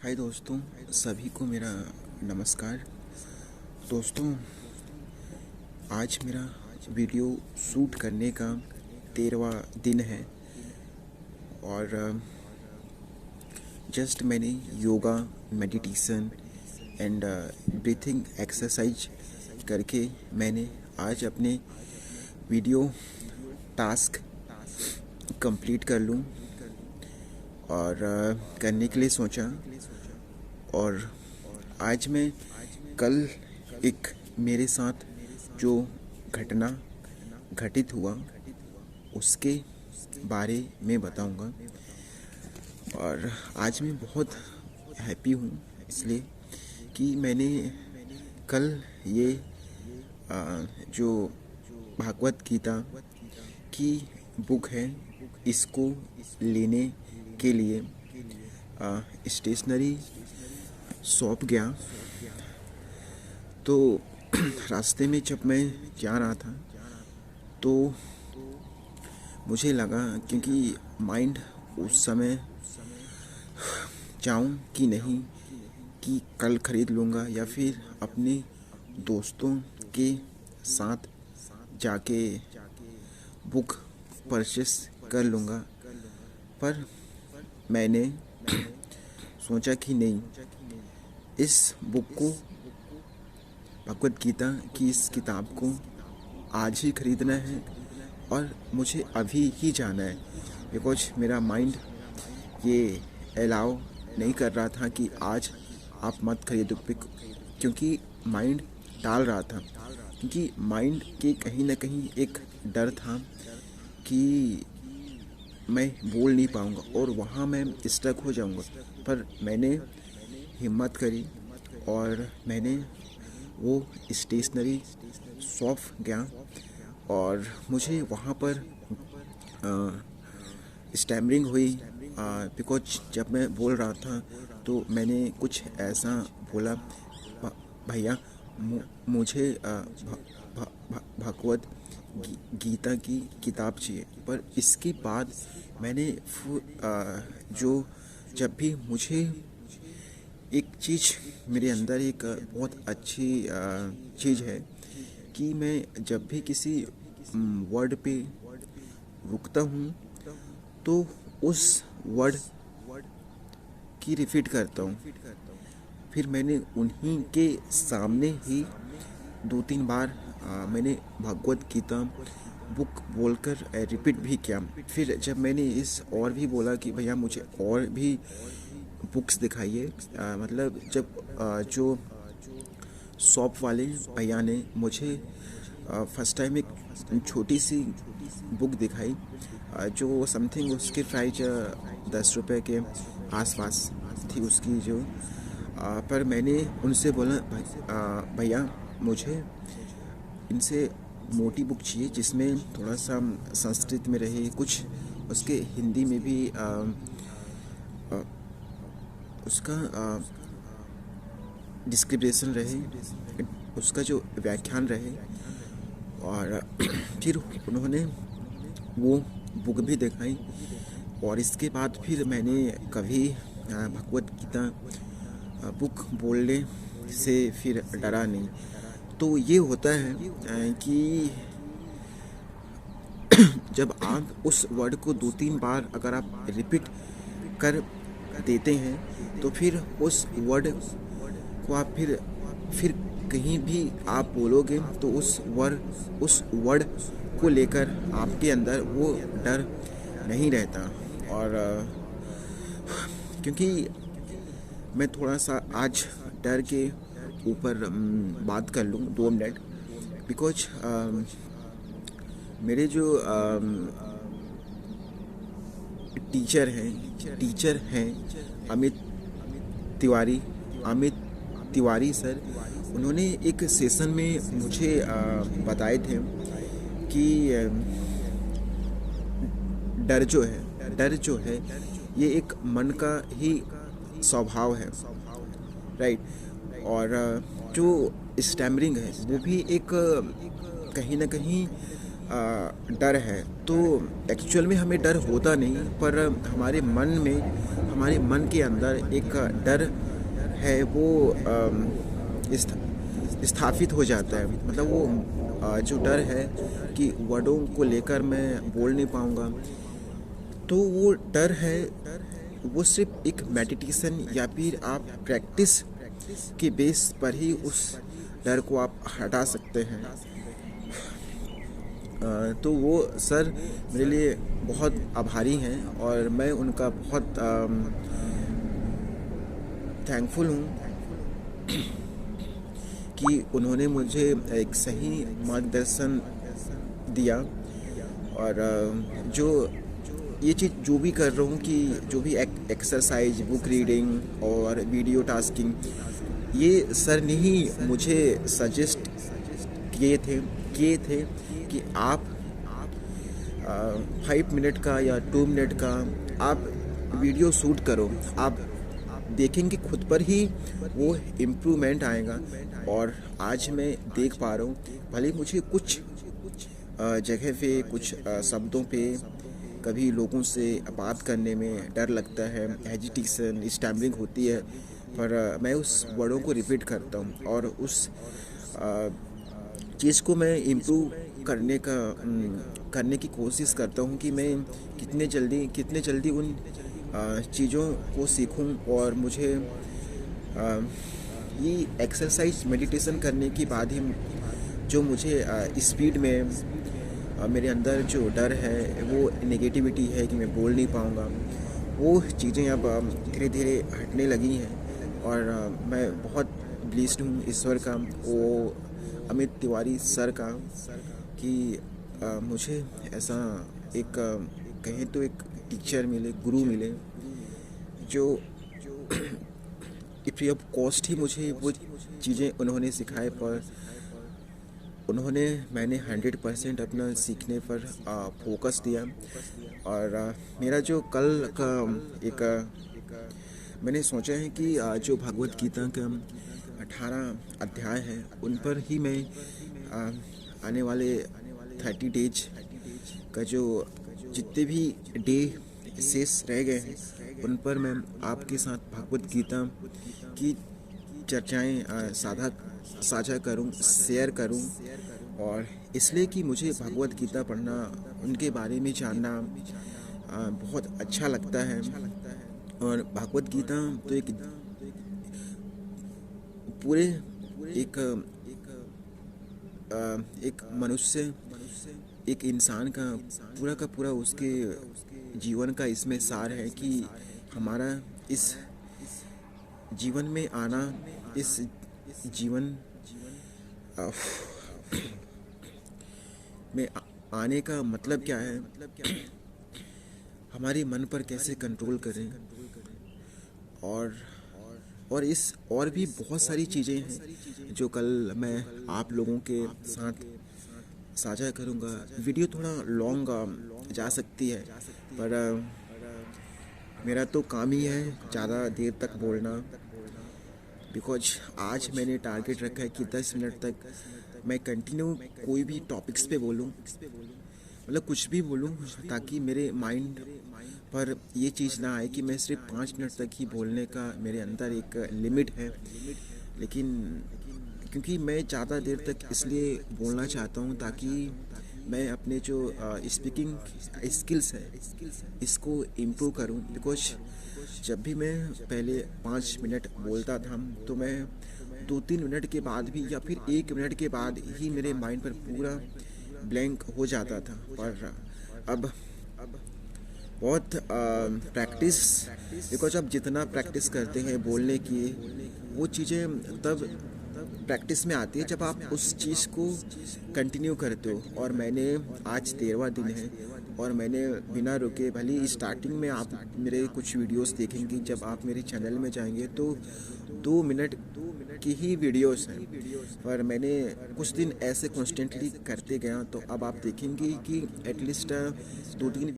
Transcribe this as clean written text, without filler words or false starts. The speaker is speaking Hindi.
हाय दोस्तों, सभी को मेरा नमस्कार। दोस्तों, आज मेरा वीडियो शूट करने का 13वां दिन है और जस्ट मैंने yoga, meditation and breathing exercise करके मैंने आज अपने वीडियो टास्क कंप्लीट कर लूँ और करने के लिए सोचा। और आज मैं कल एक मेरे साथ जो घटना घटित हुआ उसके बारे में बताऊंगा। और आज मैं बहुत हैप्पी हूँ इसलिए कि मैंने कल ये जो भागवत गीता की बुक है इसको लेने के लिए स्टेशनरी शॉप गया। तो रास्ते में जब मैं जा रहा था तो मुझे लगा, क्योंकि माइंड उस समय जाऊं कि नहीं, कि कल ख़रीद लूँगा या फिर अपने दोस्तों के साथ जाके बुक परचेस कर लूँगा। पर मैंने सोचा कि नहीं, इस बुक को, भगवत गीता की इस किताब को आज ही खरीदना है और मुझे अभी ही जाना है। बिकॉज मेरा माइंड ये अलाउ नहीं कर रहा था कि आज आप मत खरीदो, क्योंकि माइंड टाल रहा था। क्योंकि माइंड के कहीं ना कहीं एक डर था कि मैं बोल नहीं पाऊँगा और वहाँ मैं स्टक हो जाऊँगा। पर मैंने हिम्मत करी और मैंने वो स्टेशनरी शॉप गया और मुझे वहाँ पर स्टैमरिंग हुई। बिकॉज जब मैं बोल रहा था तो मैंने कुछ ऐसा बोला, भैया मुझे भगवत गीता की किताब चाहिए। पर इसके बाद मैंने जो जब भी मुझे एक चीज़, मेरे अंदर एक बहुत अच्छी चीज़ है कि मैं जब भी किसी वर्ड पे रुकता हूँ तो उस वर्ड की रिपीट करता हूँ। फिर मैंने उन्हीं के सामने ही 2-3 बार मैंने भगवत गीता बुक बोलकर रिपीट भी किया। फिर जब मैंने इस और भी बोला कि भैया मुझे और भी बुक्स दिखाइए, मतलब जब जो शॉप वाले भैया ने मुझे फर्स्ट टाइम एक छोटी सी बुक दिखाई, जो समथिंग उसके प्राइस 10 रुपये के आसपास थी उसकी जो। पर मैंने उनसे बोला, भैया मुझे इनसे मोटी बुक चाहिए जिसमें थोड़ा सा संस्कृत में रहे, कुछ उसके हिंदी में भी उसका डिस्क्रिप्शन रहे, उसका जो व्याख्यान रहे। और फिर उन्होंने वो बुक भी दिखाई और इसके बाद फिर मैंने कभी भगवत गीता बुक बोलने से फिर डरा नहीं। तो ये होता है कि जब आप उस वर्ड को 2-3 बार अगर आप रिपीट कर देते हैं तो फिर उस वर्ड को आप फिर कहीं भी आप बोलोगे तो उस वर्ड को लेकर आपके अंदर वो डर नहीं रहता। और क्योंकि मैं थोड़ा सा आज डर के ऊपर बात कर लूँ 2 मिनट। बिकॉज मेरे जो टीचर हैं अमित तिवारी सर, उन्होंने एक सेशन में मुझे बताए थे कि डर जो है ये एक मन का ही स्वभाव है, राइट। और जो स्टैमरिंग है वो भी एक कहीं ना कहीं डर है। तो एक्चुअल में हमें डर होता नहीं, पर हमारे मन के अंदर एक डर है, वो स्थापित हो जाता है। मतलब वो जो डर है कि वर्डों को लेकर मैं बोल नहीं पाऊँगा, तो वो डर है, वो सिर्फ एक मेडिटेशन या फिर आप प्रैक्टिस के बेस पर ही उस डर को आप हटा सकते हैं। तो वो सर मेरे लिए बहुत आभारी हैं और मैं उनका बहुत थैंकफुल हूँ कि उन्होंने मुझे एक सही मार्गदर्शन दिया। और जो ये चीज़ जो भी कर रहा हूँ, कि जो भी एक्सरसाइज, बुक रीडिंग और वीडियो टास्किंग, ये सर ने ही मुझे सजेस्ट किए थे कि आप 5 मिनट का या 2 मिनट का आप वीडियो शूट करो। आप देखेंगे खुद पर ही वो इम्प्रूवमेंट आएगा। और आज मैं देख पा रहा हूँ, भले मुझे कुछ जगह पे, कुछ शब्दों पे कभी लोगों से बात करने में डर लगता है, हेजिटेशन, स्टैमरिंग होती है, पर मैं उस वर्डों को रिपीट करता हूँ और उस चीज़ को मैं इम्प्रूव करने की कोशिश करता हूँ कि मैं कितने जल्दी उन चीज़ों को सीखूं। और मुझे ये एक्सरसाइज, मेडिटेशन करने के बाद ही जो मुझे स्पीड में मेरे अंदर जो डर है, वो नेगेटिविटी है कि मैं बोल नहीं पाऊँगा, वो चीज़ें अब धीरे धीरे हटने लगी हैं। और मैं बहुत ब्लेस्ड हूँ ईश्वर का, वो अमित तिवारी सर का, कि मुझे ऐसा एक कहें तो एक टीचर मिले, गुरु मिले, जो फ्री ऑफ कॉस्ट ही मुझे वो चीज़ें उन्होंने सिखाए। पर मैंने 100% अपना सीखने पर फोकस दिया। और मेरा जो कल का एक मैंने सोचा है कि जो भगवत गीता का 18 अध्याय है, उन पर ही मैं आने वाले 30 डेज का जो जितने भी डे शेष रह गए हैं, उन पर मैं आपके साथ भगवत गीता की चर्चाएं साझा करूं, शेयर करूं। और इसलिए कि मुझे भगवत गीता पढ़ना, उनके बारे में जानना बहुत अच्छा लगता है। और भगवत गीता तो पूरे एक मनुष्य, एक इंसान का पूरा उसके जीवन का इसमें सार है कि हमारा इस जीवन में आना, इस जीवन में आने का मतलब क्या है, हमारे मन पर कैसे कंट्रोल करें, और और भी बहुत सारी चीज़ें हैं जो कल मैं आप लोगों के साथ साझा करूंगा। वीडियो थोड़ा लॉन्ग जा सकती है, पर मेरा तो काम ही है ज़्यादा देर तक बोलना, बिकॉज आज मैंने टारगेट रखा है कि 10 मिनट तक मैं कंटिन्यू कोई भी टॉपिक्स पे बोलूं, मतलब कुछ भी बोलूं, ताकि मेरे माइंड पर ये चीज़ ना आए कि मैं सिर्फ 5 मिनट तक ही बोलने का मेरे अंदर एक लिमिट है। लेकिन क्योंकि मैं ज़्यादा देर तक इसलिए बोलना चाहता हूँ ताकि मैं अपने जो स्पीकिंग स्किल्स है इसको इम्प्रूव करूँ। बिकॉज जब भी मैं पहले 5 मिनट बोलता था, तो मैं 2-3 मिनट के बाद भी या फिर 1 मिनट के बाद ही मेरे माइंड पर पूरा ब्लैंक हो जाता था। पर अब बहुत प्रैक्टिस, बिकॉज आप जितना प्रैक्टिस करते हैं बोलने की, वो चीज़ें तब प्रैक्टिस में आती है जब आप उस चीज़ को कंटिन्यू करते हो। और मैंने आज 13वां दिन है और मैंने बिना रुके, भले स्टार्टिंग में आप मेरे कुछ वीडियोस देखेंगे, जब आप मेरे चैनल में जाएंगे तो 2 मिनट की ही वीडियोस हैं, पर मैंने कुछ दिन ऐसे कॉन्स्टेंटली करते गया, तो अब आप देखेंगे कि एटलीस्ट 2-3